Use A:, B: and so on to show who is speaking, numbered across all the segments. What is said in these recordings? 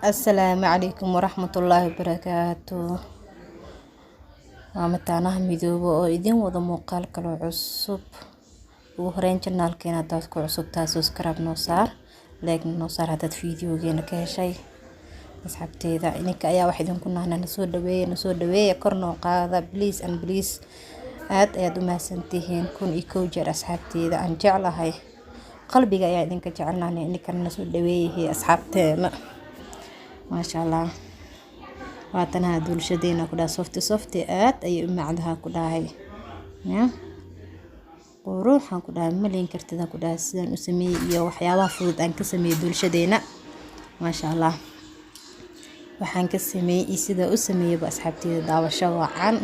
A: السلام عليكم ورحمة الله وبركاته. ومتعناها ميدوبة oo idin wada muuqaal kale cusub ugu horeyn channelkeena hadaad ku cusub tahay subscribe noo saar like noo saar hadaad videogeena ka heshay asxaabteeda ininka ayaa wax idin ku nahnaa na soo dhaweeya kor noo qaada please and please aad ayaad u mahadsantihiin kun iyo kow jeer asxaabteeda aan jeclahay qalbiga ayaa idinka jecelnahay ininkana na soo dhaweeyay asxaabteena ما شاء الله واتنا دولشدينا كدا سوفتي آد أي معدها كدا هاي يا وروحا كدا ملين كرتدا كدا سيدان أسمي يو حياة فروض أن كسمي دولشدينا ما شاء الله وحان كسمي إسيدا أسمي بأصحابتي داوة شواعان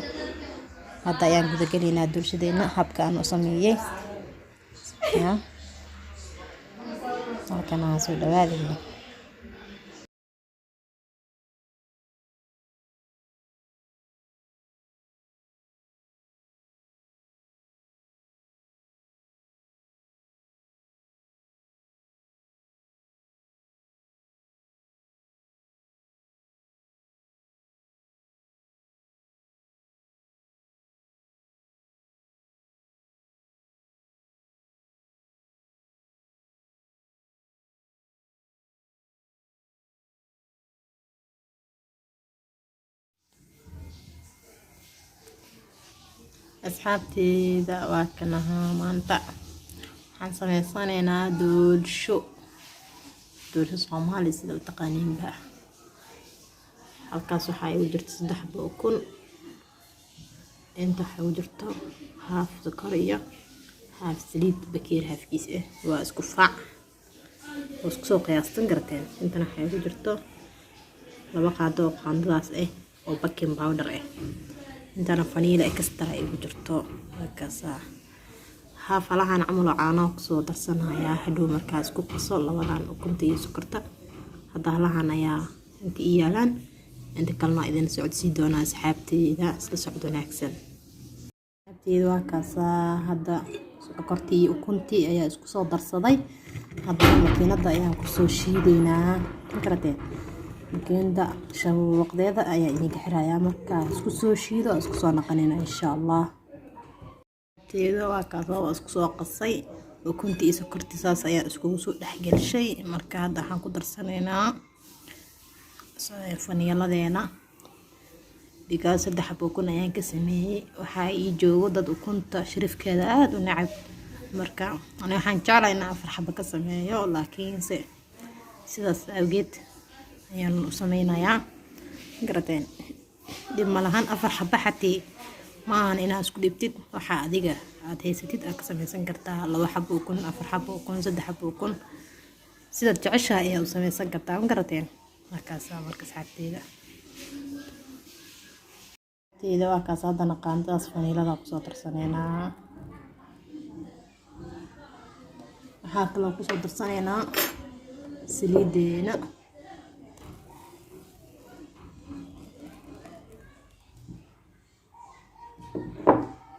A: هذا يعني كدا قلينا دولشدينا حبك أن أسمي يا وكان عسول دوالي أصحابتي ذا وكنها مانتا حنسمي صانينا دولشو صومالي سيدا وتقانين بها halkaas waxaa igu jirta 3 ukun inta waxa igu jirta haaf sokor iyo haaf saliid bakeer haafkiis ah waa isku faac oo isku soo qiyaastan garteen intana waxa igu jirta 2 qaado oo qaandadaas ah oo baking powder ah intana vanilla extra igu jirto halkaas haaf alahan camal caano ku soo darsanaya hadhow markaas ku qaso labadan ukunta iyo sokorta hadda alahan ayaa inta iyaalan inta kalena idin socodsiin doona asxaabteeda isla socod wanaagsan asxaabteeda waa kaas hadda sokortii ukuntii ayaa isku soo darsaday hadda makiinada ayaan ku soo shiideynaa fikrade makiinada shawaqdeeda ayaa idin xirayaa marka isku soo shiido isku soo naqanina insha Allah teeda waa kaas oo isku soo qasay ukuntii iyo sokortii saas ayaa isku soo dhaxgalshay marka hadda waxaan ku darsanaynaa فنيلادينا because 3 ukun ayaan ka sameeyay waxa ii joogo dad ukunta sharafkeeda aad u nacab marka ana waxaan jeclahay inaan 4 xabo ka sameeyo laakiin sidaas awgeed ayaan u sameynayaa garateen dib malahan 4 xabo xatii maahan inaad isku dhibtid waxa adiga aad haysatid aad ka sameysan kartaa 2 xabo ukun 4 xabo ukun 3 xabo ukun sida jeceshahay ayaa u sameysan kartaa garateen markaas asxaabteeda waa kaas hadana qaandaas vanillada ku soo darsaneynaa waxa kale ku soo darsaneynaa saliideena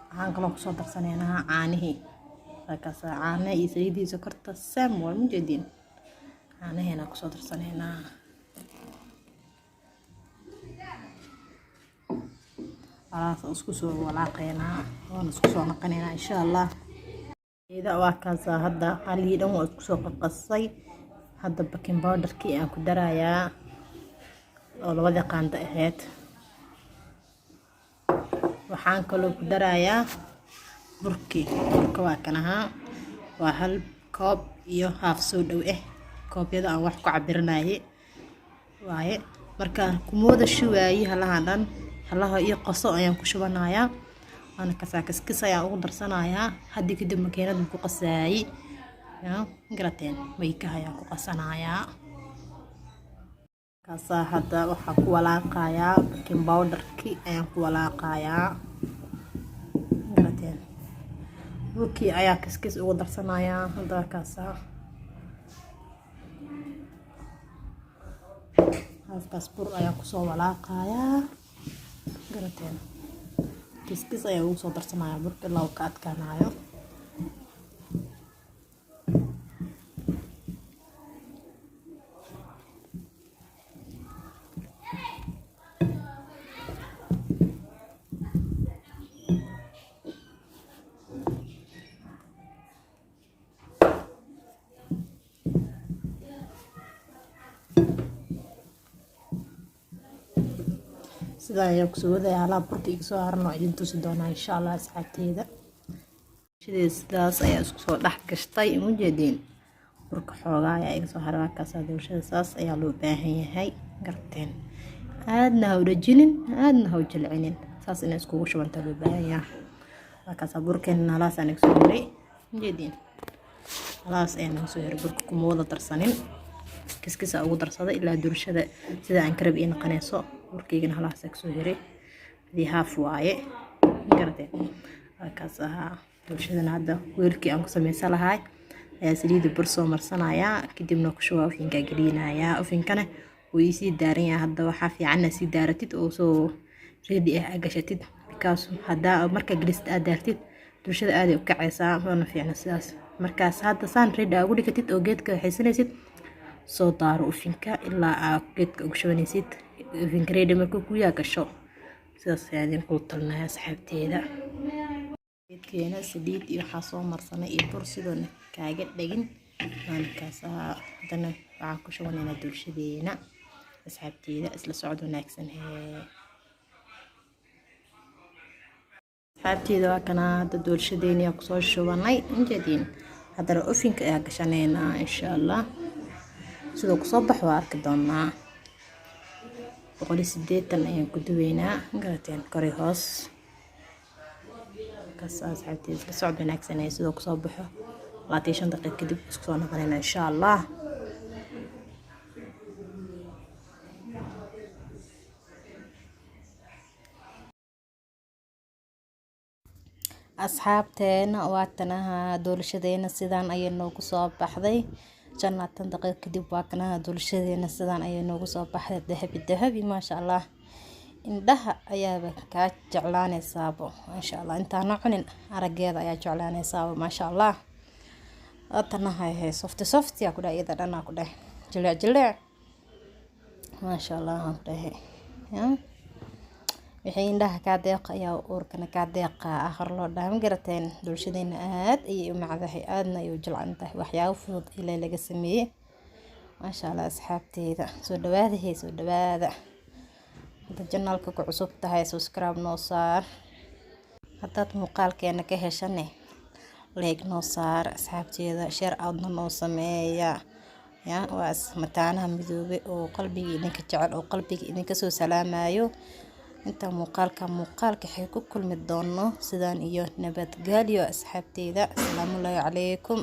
A: waxaan kale ku soo darsaneynaa caanihi markaas caano iyo saliidiisa korta sam wal mujeedin caanaheena ku soo darsaneynaa خلاص اسكو سو ولاقينا وانا اسكو سو نقنينا ان شاء الله اذا واكاس هدا قلي دhan waa isku soo qasay hada baking powder ki aan ku darayaa oo labada qaando aheed waxaan kaloo ku darayaa burka waa kanaha waa hal koob iyo half soo dhaw koobyada aan wax ku cabiranaayay waaye marka kumooda shuwaayay halahan dhan halaha iyo qaso ayaan ku shubanayaa ana kaskis ayaan ugu darsanayaa hadii kadib makiinada ku qasaayay ya garateen mayka ayaan ku qasanayaa kaasa hadda waxa ku walaaqayaa baking powder ki ayaan ku walaaqayaa garateen burki ayaa kaskis ugu darsanayaa hadda kaasa halkaas bur ayaan ku soo walaaqayaa garateen kiskis ayaa ugu soo darsanaya burka law ka adkaanayo sidaa ayaan kusoo wadaya alaab burka iga soo haran oo idin tusi doonaa insha allah asxaabteeda. sidaas ayaa isku soo dhex gashtay mujeediin burka xoogaa ayaa iga soo haray kaas doolshada saas ayaa loo baahan yahay garteen aadna ha u dhajinin aadna ha u jilcinin saas inay iskugu shubanta loo baahan yahay kaas burkeena halaas aan iga soo haray mujeediin halaas ayaan iga soo haray burka kuma wada darsanin kiskisa ugu darsada ilaa doolshada sida aan karab in qaneyso burkeygana halaas iga soo haray hadii haaf waaye garteen kaas doolshadana hadda weelkii aan ku sameysan lahaay ayaa saliida bur soo marsanaya kadibna ku shubaa ofinka gelinaya ofinkana way sii daaran yahay hadda waxa fiican sii daaratid oo soo ready ah gashatid because hadda marka gelist aad daartid doolshada aad ay u kacaysaa mana fiicna sidaas markaas hadda saan ready ugu dhigatid oo geedka haysanaysid soo daaro ofinka ilaa aad geedka ugu shubanaysid ofinka ready markuu ku yaa gasho sidaas ayaan ku talnaa asxaabteeda geedkeena saliid iyo waxa soo marsanay iyo bur sidoo kaaga dhagin markaas hadana waxa ku shubanayna doolshadeena asxaabteeda isla socod wanaagsan asxaabteeda waa kana hadda doolshadeena ku soo shubanay injadiin hadana ofinka ayaa gashanayna insha allah sidoo ku soo baxo arki doonaa 180 ayaan ku duweynaa garateen kori hoos asxaabteeda isla socod wanaagsan sidoo ku soo baxo 25 daqiiqo kadib isku soo noqonayna insha allah asxaabteena waa tanaha doolshadeena sidaan ayay noogu soo baxday 15 daqiiqo kadib waa tanaha doolshadeena sidaan ayay noogu soo baxday dahabi ma sha Allah indhaha ayaaba ka jeclaanaysaabo insha Allah intaan cunin arageeda ayaa jeclaanaysaabo ma sha Allah atanahay soft ya ku dhaayada dhana ku dhaay jilaac ma sha Allah ku dhaay wixii indhaha ka deeq ayaa uurkana ka deeqa akhir loo dhaam garateen doolshadeena aad ay u macdahay aadna ay u jilcantahay waxyaabo fudud ilaa laga sameeyay ma sha Allah asxaabteeda soo dhawaada channelka ku cusub tahay subscribe noo saar hadaad muuqaalkeena ka heshane like noo saar asxaabteeda share out noo sameeya waas mataanaha midoobe oo qalbiga idinka jecel oo qalbiga idinka soo salaamayo inta muuqaalka xay ku kulmi doono sidaan iyo nabadgelyo asxaabteeda assalaamu calaykum